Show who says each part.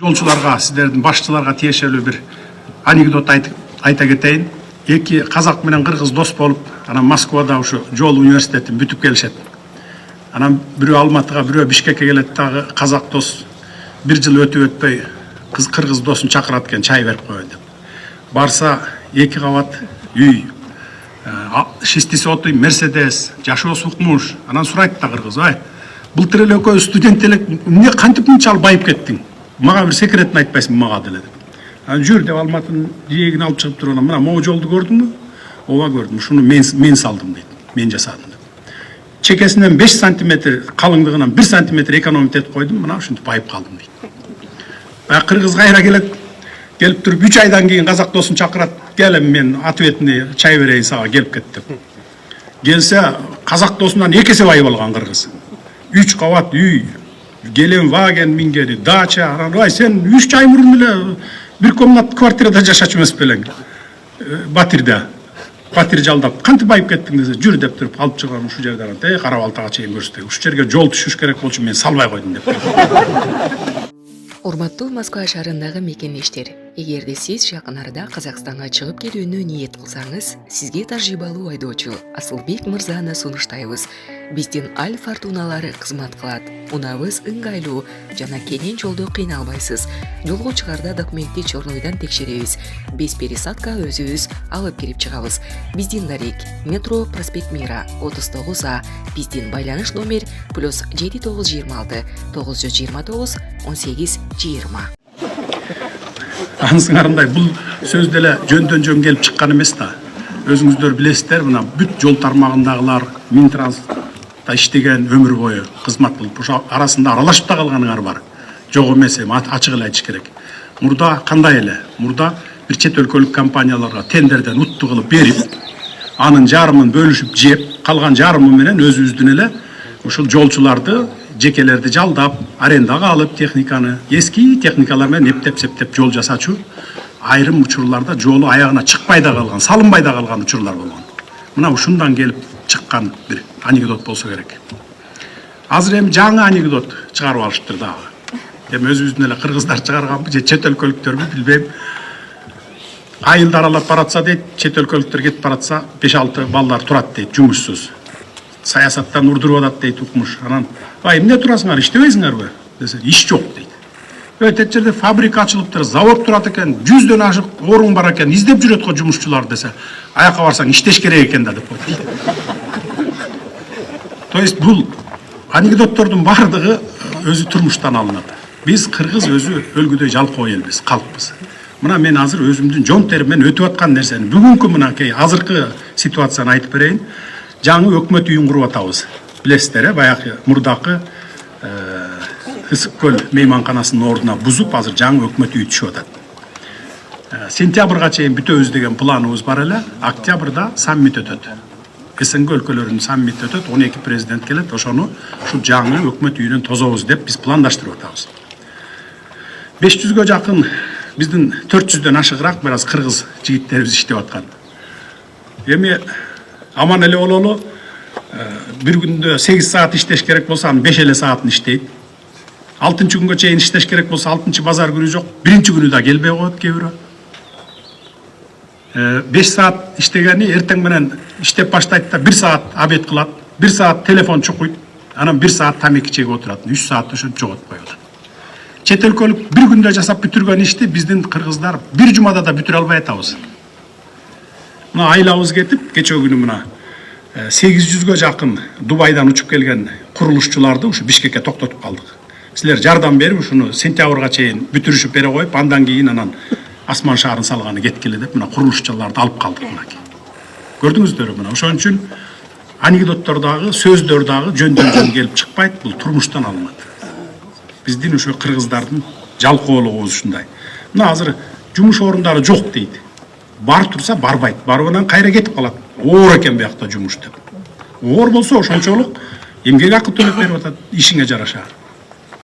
Speaker 1: Жолчуларга, сиздердин башчыларга тиешелүү бир анекдот айта кетейин. Эки казак менен кыргыз дос болуп, анан Москвада ушу жол университетин бүтүп келишет. Анан бирөө Алматыга, бирөө Бишкекке келет дагы казак дос бир жыл өтөй кыргыз досун чакырат экен, чай берип коеюн деп. Барса эки кабат үй, шестиси отой Мерседес, жашоосу укмуш. Анан сурайт да кыргыз: "Ай, былтыр эле экөө студент элек, эмне кантип мынча байып кеттиң? Мага бир секретин айтпайсың мага" делет. Жүр деп Алматынын жээгин алып чыгып туруп, "Мына могу жолду көрдүңбү?" "Ооба көрдүм. Шуну мен салдым" дейт. "Мен жасадым" деп. Чекесинен 5 сантиметр, калыңдыгынан 1 сантиметр экономить этип койдум, мына ушинтип байып калдым дейт. Кыргыз кайра келет, келип туруп 3 айдан кийин казак досун чакырат: "Кел, мен ответный чай берейин сага, келип кет" деп. Келсе, казак досунан 2 эсе байып алган кыргыз. 3 кабат үй, Геленваген мингери, дача. "Ай, сен 3 ай мурун эле бир комнат квартирада жашачу эмес белең? Батирде. Батир жалдап, кантип байып кеттиң" десе, "Жүр" деп туруп алып чыгам ушу жерден. Кара балтага чейин көрсөтөй. Ушу жерге жол түшүш керек болчу, мен салбай койдум" деп.
Speaker 2: Урматтуу Москва шаарындагы мекендештер, эгерде сиз жакын арада Казакстанга чыгып келүүнү ниет кылсаңыз, сизге тажрыйбалуу айдоочу Асылбек мырзаны сунуштайбыз. Биздин Аль Фортуналары кызмат кылат. Унабыз ыңгайлуу жана кенен жолдо кыйналбайсыз. Жолго чыгарда документти чорнойдон текшеребиз. Без пересадка өзүбүз алып кирип чыгабыз. Биздин дарек: метро проспект Мира 39А. Биздин байланыш номер +7926 929 1820.
Speaker 1: Анысыңарындай бул сөз деле жөндөн жөн келип чыккан эмес да. Өзүңүздөр билесиздер, мына бүт жол тармагындагылар Минтрансда иштеген өмүр бою кызмат кылып, ошо арасында аралашып да калганыңар бар. Жок эмес, ачык эле айтыш керек. Мурда кандай эле? Мурда бир чет өлкөлүк компанияларга тендерден утту кылып берип, анын жарымын бөлүшүп жеп, калган жарымы менен өзүбүздүн эле ушул жолчуларды, жекелерди жалдап, арендага алып техниканы, эски техникалар менен эптеп-септеп жол жасачу. Айрым учурларда жолу аягына чыкпай да калган, салынбай да калган учурлар болгон. Мына ушундан келип чыккан бир анекдот болсо керек. Азыр эми жаңы анекдот чыгарып алыштыр дагы. Эми өзүбүздүн эле кыргыздар чыгарганбы же чет өлкөлүктөрбү билбейм. Айылды аралап баратса дейт, чет өлкөлүктөр кетип баратса 5-6 балдар турат дейт, жумушсуз. Саясаттан урдуруп атат дейт укмуш. Анан: "Ай, эмне турасыңар, иштебейсиңерби?" десе, "Иш жок" дейт. Тет жерде фабрика ачылыптыр, завод турат экен, 100дөн ашык орун бар экен, издеп жүрөт го жумушчулар" десе, "Аяка барсаң иштеш керек экен да" деп коет дейт. То есть бул анекдоттордун бардыгы өзү турмуштан алынат. Биз кыргыз өзү өлгүдөй жалкоо элбиз, калкпыз. Мына мен азыр өзүмдүн жон териммен өтүп аткан нерсени, бүгүнкү мынакей азыркы ситуацияны айтып берейин. Жаңы өкмөт үйүн куруп атабыз. Билесиздер, баягы мурдакы Ысык көл мейманканасынын ордуна бузуп, азыр жаңы өкмөт үй түшүп атат. Сентябрга чейин бүтөбүз деген планыбыз бар эле. Октябрда саммит өтөт. СНГ өлкөлөрүнүн саммити өтөт, 12 президент келет, ошону ушу жаңы өкмөт үйүнөн тозобуз деп биз пландаштырып атабыз. 500гө жакын, биздин 400дөн ашыгыраак бир аз кыргыз жигиттерибиз иштеп аткан. Эми аман эле бололу, бир күндө 8 саат иштеш керек болсо, анын 5 эле саатын иштейт. 6-чы күнгө чейин иштеш керек болсо, 6-чы базар күнү жок, 1-чи күнү да келбей коет кээ бирөө. 5 саат иштегени эртең менен иштеп баштайт да 1 саат обед кылат, 1 саат телефон чукуйт, анан 1 саат тамеки чегип отурат, 3 саат ошентип жоготпой атат. Чет өлкөлүк бир күндө жасап бүтүргөн ишти биздин кыргыздар бир жумада да бүтүрө албай атабыз. Мына айлабыз кетип, кечээ күнү мына 800гө жакын Дубайдан учуп келген курулушчуларды ушу Бишкекке токтотуп калдык. Силер жардам берип, ушуну сентябрга чейин бүтүрүшүп бере коюп, андан кийин анан асман шаарын салганы кеткиле деп, мына курулушчуларды алып калдык мынакей. Көрдүңүздөр, мына ошон үчүн анекдоттор дагы, сөздөр дагы жөндөн жөн келип чыкпайт, бул турмуштан алынат. Биздин ошо кыргыздардын жалкоолугубуз ушундай. Мына азыр жумуш орундары жок дейт. Бар турса барбайт, барыбынан кайра кетип калат. Оор экен биякта жумуш деп. Оор болсо ошончолук эмгек акы төлөп берип атат, ишиңе жараша.